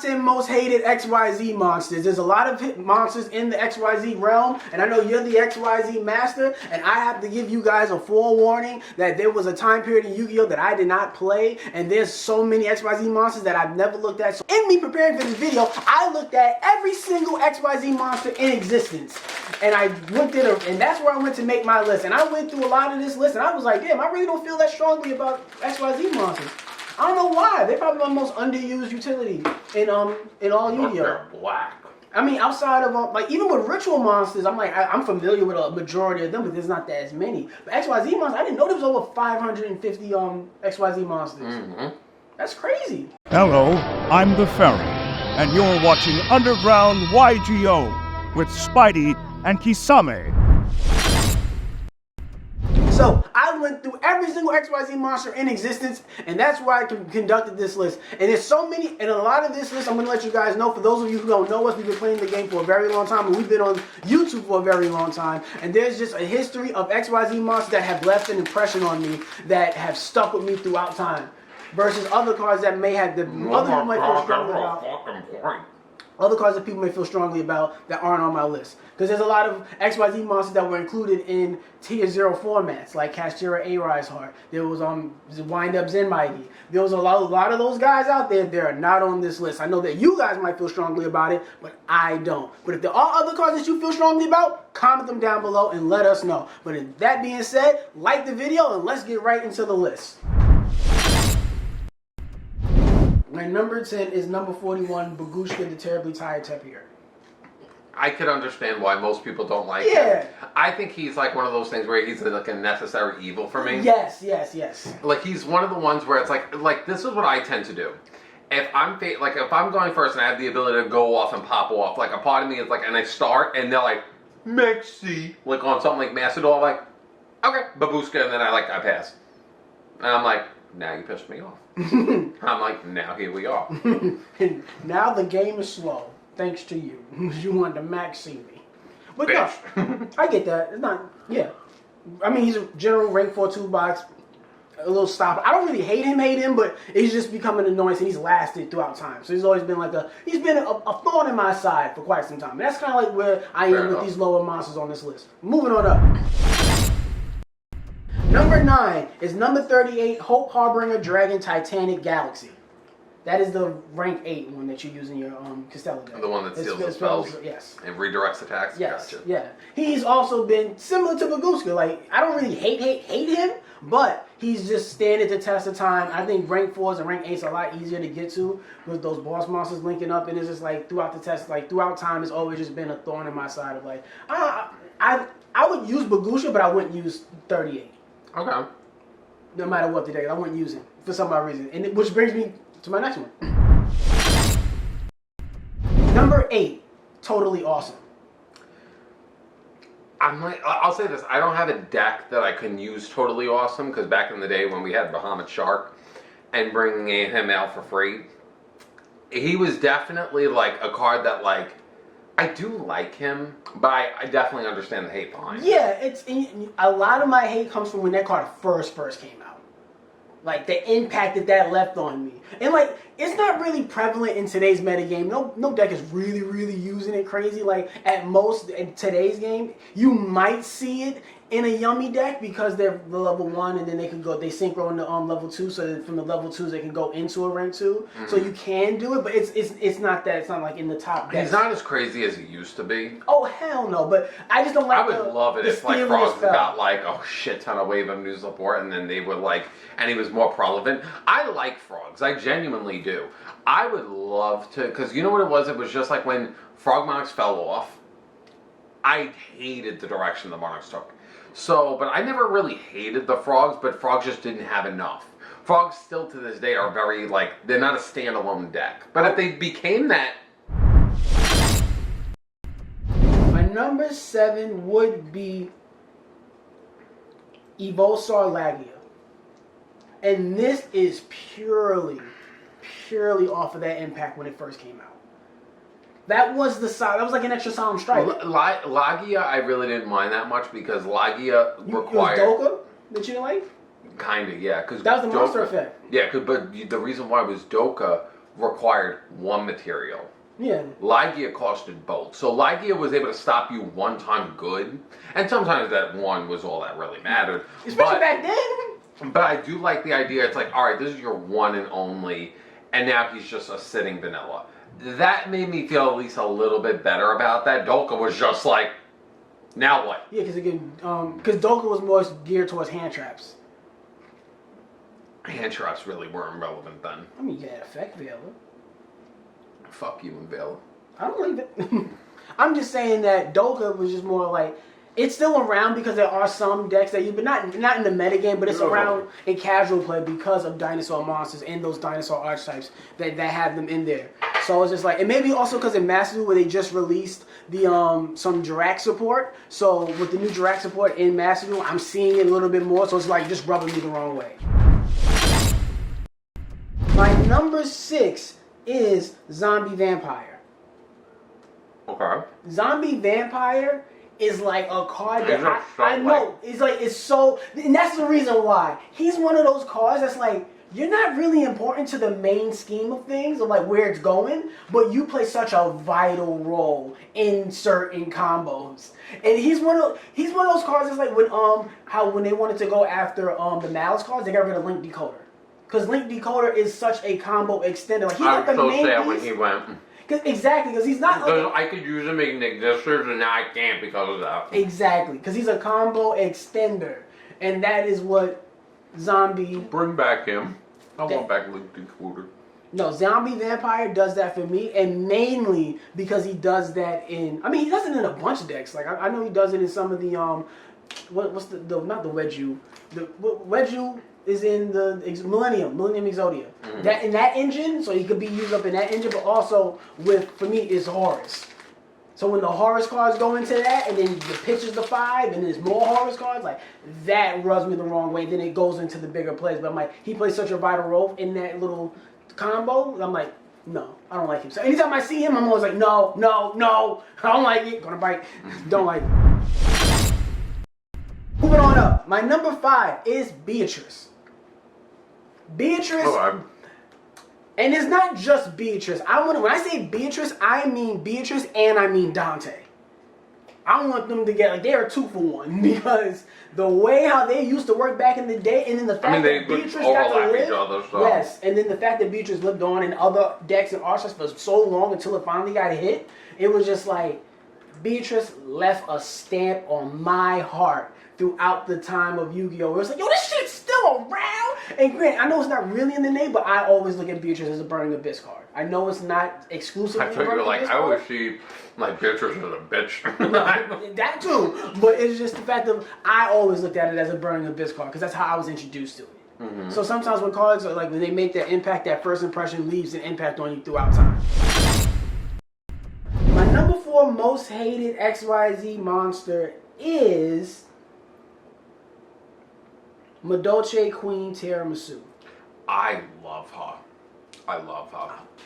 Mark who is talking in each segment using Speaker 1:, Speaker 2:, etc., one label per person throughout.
Speaker 1: 10 most hated XYZ monsters. There's a lot of monsters in the XYZ realm, and I know you're the XYZ master, and I have to give you guys a forewarning that there was a time period in Yu-Gi-Oh! That I did not play, and there's so many XYZ monsters that I've never looked at. So in me preparing for this video, I looked at every single XYZ monster in existence, and I went through and that's where I went to make my list. And I went through a lot of this list, and I was like, damn, I really don't feel that strongly about XYZ monsters. I don't know why. They're probably my most underused utility in all Yu-Gi-Oh!
Speaker 2: They're black.
Speaker 1: I mean, outside of like even with ritual monsters, I'm familiar with a majority of them, but there's not that as many. But XYZ monsters, I didn't know there was over 550 XYZ monsters. Mm-hmm. That's crazy.
Speaker 3: Hello, I'm the Fairy, and you're watching Underground YGO with Spidey and Kisame.
Speaker 1: So, I went through every single XYZ monster in existence, and that's why I conducted this list. And there's so many, and a lot of this list, I'm going to let you guys know, for those of you who don't know us, we've been playing the game for a very long time, and we've been on YouTube for a very long time, and there's just a history of XYZ monsters that have left an impression on me, that have stuck with me throughout time, versus other cards that may have, other cards that people may feel strongly about that aren't on my list. Because there's a lot of XYZ monsters that were included in Tier 0 formats, like Kashtira A-Rise Heart. There was Wind Up Zen Mighty. There was a lot of those guys out there that are not on this list. I know that you guys might feel strongly about it, but I don't. But if there are other cards that you feel strongly about, comment them down below and let us know. But with that being said, like the video and let's get right into the list. My number 10 is number 41, Bagooska, the Terribly Tired Tapir.
Speaker 2: I could understand why most people don't like him. I think he's like one of those things where he's like a necessary evil for me.
Speaker 1: Yes.
Speaker 2: Like he's one of the ones where it's like this is what I tend to do. If I'm going first and I have the ability to go off and pop off, like a part of me is like, and I start and they're like, Mexi, like on something like Macedor, like, okay, Bagooska, and then I pass. And I'm like, now you pissed me off. I'm like, now here we are.
Speaker 1: Now the game is slow, thanks to you. You wanted to max see me. But no, I get that. It's not, yeah. I mean, he's a general rank 4 toolbox, a little stopper. I don't really hate him, but he's just becoming annoying, and he's lasted throughout time. So he's always been like he's been a thorn in my side for quite some time. And that's kind of like where I am with these lower monsters on this list. Moving on up. Number 9 is number 38, Hope Harbinger Dragon Titanic Galaxy. That is the rank 8 one that you use in your Costello deck.
Speaker 2: The one that seals the spells?
Speaker 1: Yes.
Speaker 2: And redirects attacks?
Speaker 1: Yes.
Speaker 2: Gotcha.
Speaker 1: Yeah. He's also been similar to Bagooska. Like, I don't really hate him, but he's just standing the test of time. I think rank 4s and rank 8s are a lot easier to get to with those boss monsters linking up, and it's just like throughout the test, like throughout time, it's always just been a thorn in my side of like, I would use Bagooska, but I wouldn't use 38.
Speaker 2: Okay.
Speaker 1: No matter what the deck, I wouldn't use him for some odd reason. And which brings me to my next one. Number 8, Totally Awesome.
Speaker 2: I'll say this, I don't have a deck that I can use Totally Awesome, because back in the day when we had Bahamut Shark and bringing him out for free, he was definitely like a card that like, I do like him, but I definitely understand the hate behind it.
Speaker 1: Yeah, a lot of my hate comes from when that card first came out. Like, the impact that left on me. And, like, it's not really prevalent in today's metagame. No deck is really using it crazy. Like, at most, in today's game, you might see it in a Yummy deck because they're the level 1 and then they synchro into level 2, so that from the level 2s they can go into a rank 2. Mm-hmm. So you can do it, but it's not that. It's not like in the top decks.
Speaker 2: He's not as crazy as he used to be.
Speaker 1: Oh, hell no, but I just don't like
Speaker 2: I would love it if like Frogs got like a shit ton of wave of new support and then they would like, and he was more prevalent. I like Frogs. I genuinely do. I would love to, because you know what it was? It was just like when Frog Monarchs fell off, I hated the direction the Monarchs took. So, but I never really hated the Frogs, but Frogs just didn't have enough. Frogs still to this day are very, like, they're not a standalone deck. But if they became that...
Speaker 1: My number 7 would be Evolzar Lagia. And this is purely off of that impact when it first came out. That was like an extra sound strike.
Speaker 2: Lagia, I really didn't mind that much because Lagia required...
Speaker 1: It was Doka that you didn't like?
Speaker 2: Kinda, yeah.
Speaker 1: That was the monster effect.
Speaker 2: Yeah, but the reason why it was Doka required one material.
Speaker 1: Yeah.
Speaker 2: Lagia costed both. So Lagia was able to stop you one time good, and sometimes that one was all that really mattered.
Speaker 1: Especially back then.
Speaker 2: But I do like the idea, it's like, alright, this is your one and only, and now he's just a sitting vanilla. That made me feel at least a little bit better about that. Dolka was just like, now what?
Speaker 1: Yeah, because Dolka was more geared towards hand traps.
Speaker 2: Hand traps really weren't relevant then.
Speaker 1: I mean, you had Effect Veiler.
Speaker 2: Fuck you and Vale.
Speaker 1: I don't believe it. I'm just saying that Dolka was just more like, it's still around because there are some decks that but not in the metagame, but it's around in casual play because of dinosaur monsters and those dinosaur archetypes that have them in there. So it's just like, and maybe also because in Master Duel where they just released the some Jirac support. So with the new Jirac support in Master Duel, I'm seeing it a little bit more. So it's like just rubbing me the wrong way. My number 6 is Zombie Vampire.
Speaker 2: Okay.
Speaker 1: Zombie Vampire is like a card that I know. It's so, and that's the reason why. He's one of those cards that's like, you're not really important to the main scheme of things, of like where it's going, but you play such a vital role in certain combos. And he's one of those cards that's like when they wanted to go after the Malice cards, they got rid of Link Decoder. Because Link Decoder is such a combo extender. Like, he's not the main
Speaker 2: sad
Speaker 1: piece.
Speaker 2: when he went.
Speaker 1: Because he's not like...
Speaker 2: I could use him in Ignisters, and now I can't because of that.
Speaker 1: Exactly, because he's a combo extender. And that is what Zombie...
Speaker 2: Bring back him. I want back Link Decoder.
Speaker 1: No, Zombie Vampire does that for me, and mainly because he does that in... I mean, he does it in a bunch of decks. Like, I know he does it in some of the... what's the not the Wedju. The Wedju is in the Millennium Exodia. Mm-hmm. That in that engine, so he could be used up in that engine, but also for me is Horus. So when the Horus cards go into that, and then the pitch is the 5, and there's more Horus cards, like that rubs me the wrong way. Then it goes into the bigger plays. But I'm like, he plays such a vital role in that little combo. I'm like, no, I don't like him. So anytime I see him, I'm always like, no, I don't like it. Gonna bite. Don't like it. Moving on up, my number 5 is Beatrice. Beatrice, and it's not just Beatrice. When I say Beatrice, I mean Beatrice and I mean Dante. I want them to get, like, they are 2 for 1 because the way how they used to work back in the day, and then the fact that Beatrice got to live,
Speaker 2: each other, so.
Speaker 1: Yes, and then the fact that Beatrice lived on in other decks and archetypes for so long until it finally got hit, it was just like Beatrice left a stamp on my heart throughout the time of Yu-Gi-Oh! It was like, yo, this shit's still around. And granted, I know it's not really in the name, but I always look at Beatrice as a Burning Abyss card. I know it's not exclusively
Speaker 2: I thought you were like, I always see like Beatrice as a bitch.
Speaker 1: That too, but it's just the fact that I always looked at it as a Burning Abyss card because that's how I was introduced to it. Mm-hmm. So sometimes when cards are like, when they make that impact, that first impression leaves an impact on you throughout time. My number 4 most hated XYZ monster is Madolche Queen Tiaramisu.
Speaker 2: I love her. I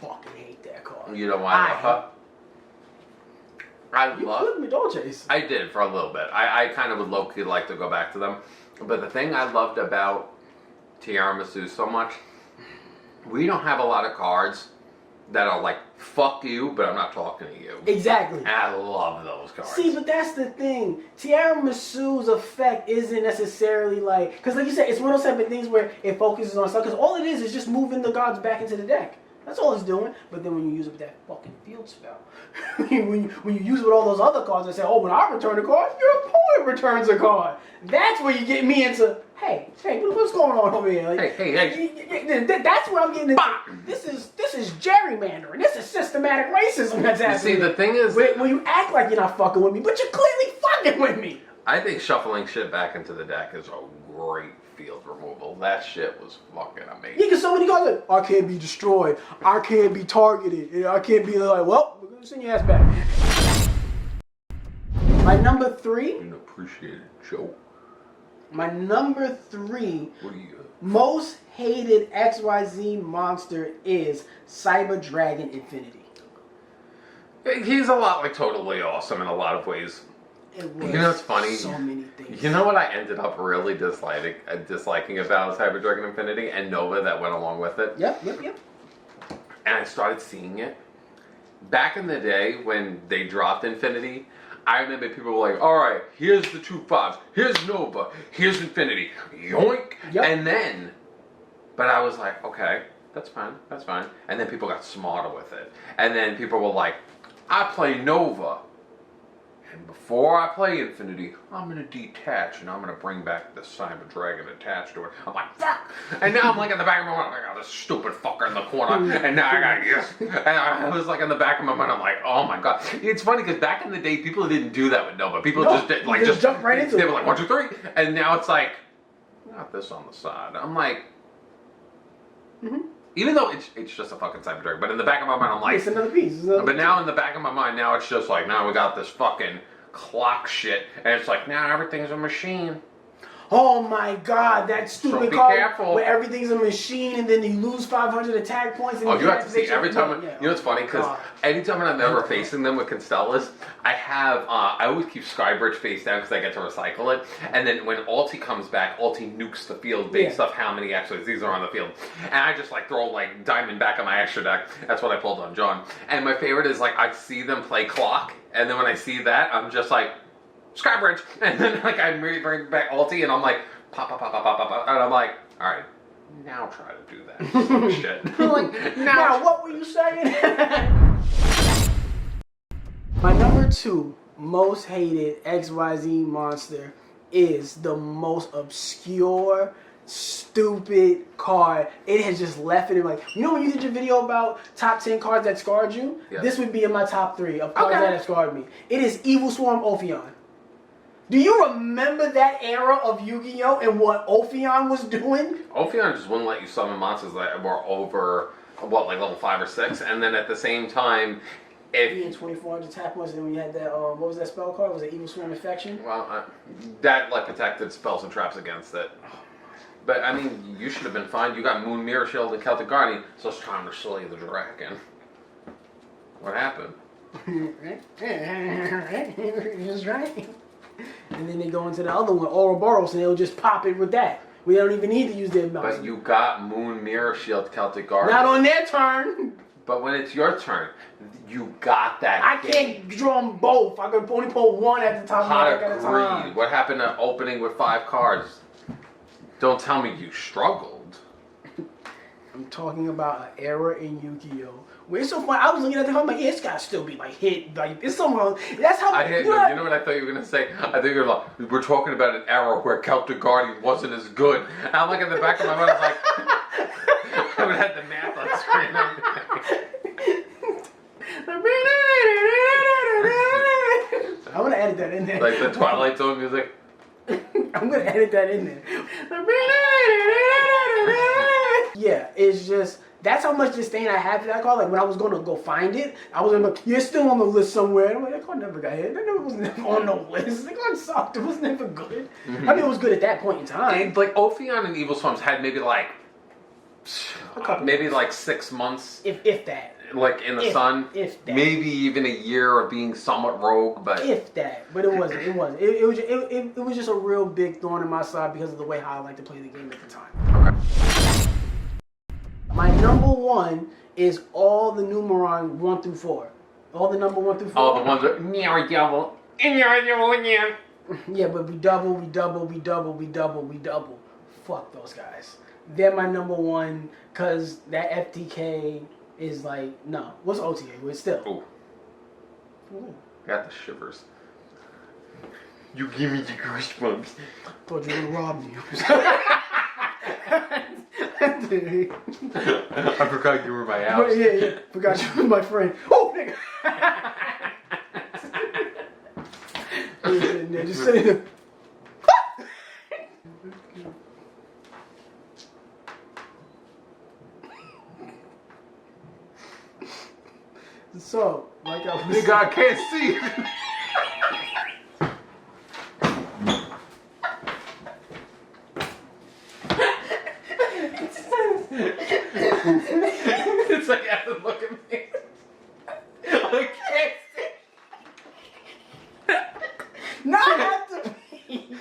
Speaker 1: fucking hate that card.
Speaker 2: You know why I love her?
Speaker 1: You put Madolches.
Speaker 2: I did for a little bit. I kind of would low-key like to go back to them. But the thing I loved about Tiaramisu so much, we don't have a lot of cards that are like, fuck you, but I'm not talking to you.
Speaker 1: Exactly.
Speaker 2: And I love those cards.
Speaker 1: See, but that's the thing. Tiaramisu's effect isn't necessarily like... Because like you said, it's one of those type of things where it focuses on stuff. Because all it is just moving the gods back into the deck. That's all it's doing. But then when you use it with that fucking field spell, when you use it with all those other cards and say, oh, when I return a card, your opponent returns a card. That's where you get me into, hey, what's going on over here? Like,
Speaker 2: hey.
Speaker 1: That's where I'm getting into. This is gerrymandering. This is systematic racism that's happening.
Speaker 2: See, the thing is,
Speaker 1: when you act like you're not fucking with me, but you're clearly fucking with me.
Speaker 2: I think shuffling shit back into the deck is a great field removal. That shit was fucking amazing.
Speaker 1: Yeah, because so many cards like, I can't be destroyed, I can't be targeted, I can't be like, well, we're gonna send your ass back. My number 3.
Speaker 2: Unappreciated joke.
Speaker 1: My number 3 most hated XYZ monster is Cyber Dragon Infinity.
Speaker 2: He's a lot like Totally Awesome in a lot of ways.
Speaker 1: It was,
Speaker 2: you know what's funny?
Speaker 1: So many things.
Speaker 2: You know what I ended up really disliking about Cyber Dragon Infinity and Nova that went along with it?
Speaker 1: Yep.
Speaker 2: and I started seeing it. Back in the day when they dropped Infinity, I remember people were like, all right, here's the 2-5s, here's Nova, here's Infinity, yoink.
Speaker 1: Yep.
Speaker 2: And then, but I was like, okay, that's fine. And then people got smarter with it. And then people were like, I play Nova. And before I play Infinity, I'm going to detach and I'm going to bring back the Cyber Dragon attached to it. I'm like, fuck! And now I'm like in the back of my mind, I got this stupid fucker in the corner, and now I got yes. And I was like in the back of my mind, I'm like, oh my god. It's funny because back in the day, people didn't do that with Nova. People just did, like, just
Speaker 1: jump right into it.
Speaker 2: They were like, 1, 2, 3. And now it's like, got this on the side. I'm like, even though it's just a fucking Cyber Dragon, but in the back of my mind, I'm like,
Speaker 1: it's another piece.
Speaker 2: But now in the back of my mind, now it's just like, now we got this fucking clock shit, and it's like, now everything's a machine.
Speaker 1: Oh my god, that stupid card
Speaker 2: careful.
Speaker 1: where everything's a machine and then you lose 500 attack points. And
Speaker 2: You have to see every time. You know what's funny? Because anytime I'm ever facing them with Constellas, I always keep Skybridge face down because I get to recycle it. And then when Ulti comes back, Ulti nukes the field based off how many XYZs are on the field. And I just like throw like Diamond back on my extra deck. That's what I pulled on John. And my favorite is like I see them play clock, and then when I see that, I'm just like, Skybridge, and then like I bring back Ulti, and I'm like pop, and I'm like, all right, now try to do that shit. Like,
Speaker 1: now what were you saying? My number 2 most hated XYZ monster is the most obscure, stupid card. It has just left it in like, you know when you did your video about top 10 cards that scarred you?
Speaker 2: Yes.
Speaker 1: This would be in my top 3 of cards that have scarred me. It is Evilswarm Ophion. Do you remember that era of Yu-Gi-Oh! And what Ophion was doing?
Speaker 2: Ophion just wouldn't let you summon monsters that were over, what, like level 5 or 6, and then at the same time, if...
Speaker 1: You had 2,400 attack points, and then we had that, what was that spell card? Was it Evilswarm Infection?
Speaker 2: Well, that, like, protected spells and traps against it. But, I mean, you should have been fine. You got Moon, Mirror Shield, and Celtic Guardian, so it's time to slay the dragon. What happened?
Speaker 1: Just right. And then they go into the other one, Ouroboros, and they'll just pop it with that. We don't even need to use their mouse.
Speaker 2: But you got Moon, Mirror Shield, Celtic Guardian.
Speaker 1: Not on their turn.
Speaker 2: But when it's your turn, you got that.
Speaker 1: I can't draw them both. I can only pull one at the top of my deck at a time.
Speaker 2: What happened to opening with 5 cards? Don't tell me you struggled.
Speaker 1: I'm talking about an era in Yu-Gi-Oh! Where it's so funny. I was looking at the card, I'm like, yeah, it's gotta still be like hit. Like, it's somewhere. That's how.
Speaker 2: You know what I thought you were gonna say? I think you were like, we're talking about an era where Celtic Guardian wasn't as good. And I'm like in the back of my mind, I was like, I would have had the math on screen.
Speaker 1: I'm gonna edit that in there.
Speaker 2: Like the Twilight Zone music.
Speaker 1: I'm gonna edit that in there. Yeah, it's just, that's how much disdain I had for that card. Like when I was gonna go find it, I was gonna, you're still on the list somewhere. And I'm like, that card never got hit. That never was never on no list. That card sucked. It was never good. I mean, it was good at that point in time.
Speaker 2: And like Ophion and Evilswarms had maybe like, maybe like 6 months.
Speaker 1: If that.
Speaker 2: Like in the sun,
Speaker 1: if that.
Speaker 2: Maybe even a year of being somewhat rogue, but
Speaker 1: if that, but it wasn't. It wasn't. It was just a real big thorn in my side because of the way how I like to play the game at the time.
Speaker 2: Okay.
Speaker 1: My number 1 is all the Numeron 1 through 4. All the number 1 through 4.
Speaker 2: All the ones that
Speaker 1: Yeah, but we double. Fuck those guys. They're my number 1 because that FTK is like, no. What's OTA? It's still.
Speaker 2: Ooh. Got the shivers. You give me the goosebumps.
Speaker 1: Thought you were gonna rob me.
Speaker 2: I forgot you were my house.
Speaker 1: Yeah. Forgot you were my friend. Oh, nigga. Just sitting there. So, like I was...
Speaker 2: Nigga, I can't see. It's like, Evan, look at me. I can't see.
Speaker 1: No, I have to be.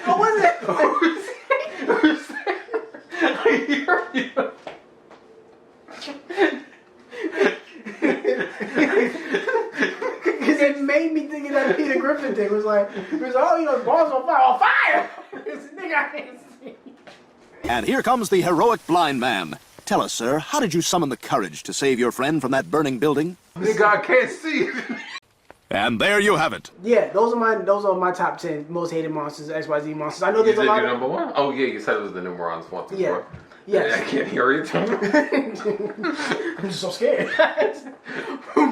Speaker 1: I wasn't...
Speaker 2: Who's there? I hear you.
Speaker 1: Griffin thing. It was like, oh, you know, the ball's on fire. On fire! It's a nigga I can't see.
Speaker 4: And here comes the heroic blind man. Tell us, sir, how did you summon the courage to save your friend from that burning building?
Speaker 2: Nigga, I can't see.
Speaker 4: And there you have it.
Speaker 1: Yeah, those are my top 10 most hated monsters, XYZ monsters. I know there's
Speaker 2: You
Speaker 1: a
Speaker 2: said
Speaker 1: lot
Speaker 2: your
Speaker 1: of...
Speaker 2: number one? Oh yeah, you said it was the Numerons once before.
Speaker 1: Yes.
Speaker 2: I can't hear you.
Speaker 1: I'm just so scared.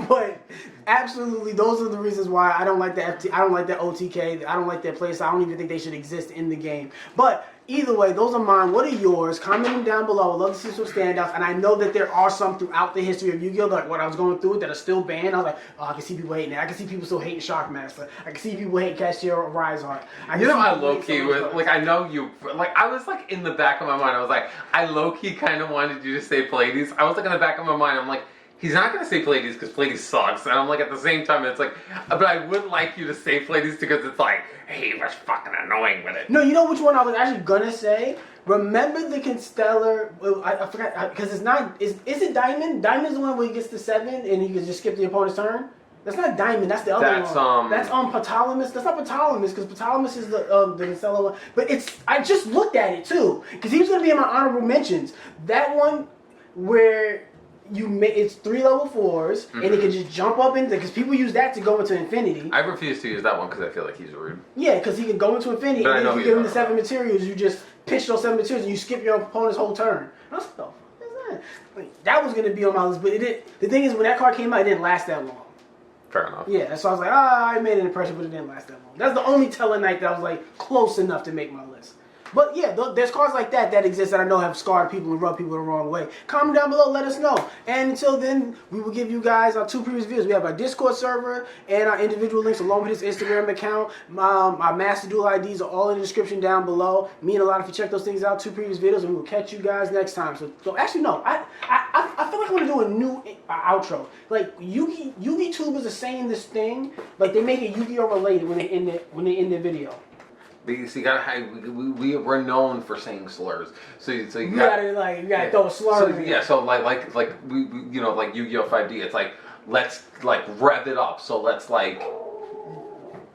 Speaker 1: But absolutely, those are the reasons why I don't like the I don't like that OTK. I don't like that playstyle. I don't even think they should exist in the game. But either way, those are mine. What are yours? Comment them down below. I'd love to see some standouts. And I know that there are some throughout the history of Yu-Gi-Oh! Like when I was going through it that are still banned. I was like, oh, I can see people hating it. I can see people still hating Shockmaster. I can see people hating Cashier or Riseheart.
Speaker 2: You know, I low-key was, like, I know you, like, I was, like, in the back of my mind, I was like, I low-key kind of wanted you to say Pleiades. I was, like, in the back of my mind, I'm like, he's not going to say Pleiades because Pleiades sucks. And I'm like, at the same time, it's like, but I would like you to say Pleiades because it's like, he was fucking annoying with it.
Speaker 1: No, you know which one I was actually going to say? Remember the Constellar, I forgot, because it's not, is it Diamond? Diamond's the one where he gets to 7 and he can just skip the opponent's turn? That's not Diamond, that's the other one. That's Ptolemy. That's not Ptolemy, because Ptolemy is the Constellar one. But I just looked at it too, because he was going to be in my honorable mentions. That one where it's 3 level 4s, and it can just jump up into, because people use that to go into infinity.
Speaker 2: I refuse to use that one because I feel like he's rude.
Speaker 1: Yeah, because he can go into infinity,
Speaker 2: But
Speaker 1: and if you give him the 7 materials, you just pitch those 7 materials, and you skip your opponent's whole turn. I was like, the fuck is that? Like, that was going to be on my list, but the thing is, when that card came out, it didn't last that long.
Speaker 2: Fair enough.
Speaker 1: Yeah, so I was like, I made an impression, but it didn't last that long. That's the only Telenight that was like close enough to make my list. But yeah, there's cards like that exist that I know have scarred people and rubbed people the wrong way. Comment down below, let us know. And until then, we will give you guys our 2 previous videos. We have our Discord server and our individual links along with his Instagram account. Our Master Duel IDs are all in the description down below. Me and a lot of you check those things out, 2 previous videos, and we will catch you guys next time. So actually, no, I feel like I'm going to do a new outro. Like, Yugi tubers are saying this thing, like they make it Yu-Gi-Oh! Related when they end their video.
Speaker 2: Because we're known for saying slurs, so you
Speaker 1: gotta throw a slur.
Speaker 2: So yeah, so like we you know, like Yu-Gi-Oh! 5D, it's like let's like rev it up. So let's like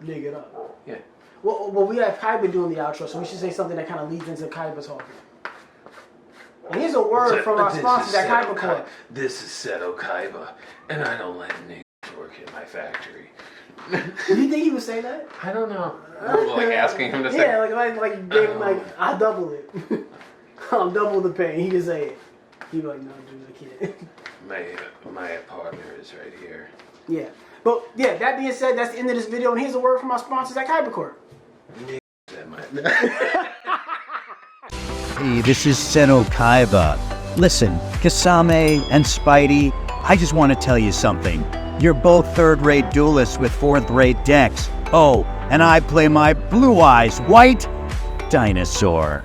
Speaker 1: dig it up.
Speaker 2: Yeah.
Speaker 1: Well, we have Kaiba doing the outro, so we should say something that kind of leads into Kaiba talking. And here's a word from our sponsor at Kaiba Corp.
Speaker 2: This is Seto Kaiba, and I don't let niggas work in my factory.
Speaker 1: Do you think he would say that?
Speaker 2: I don't know. Like asking him to say.
Speaker 1: Yeah, I double it. I'll double the pay. He can say it. He'd be like, no, dude, I can't.
Speaker 2: My partner is right here.
Speaker 1: Yeah. But yeah, that being said, that's the end of this video, and here's a word from our sponsors at Kaiba Corp.
Speaker 5: Hey, this is Seto Kaiba. Listen, Kisame and Spidey, I just want to tell you something. You're both third-rate duelists with fourth-rate decks. Oh, and I play my Blue Eyes White Dinosaur.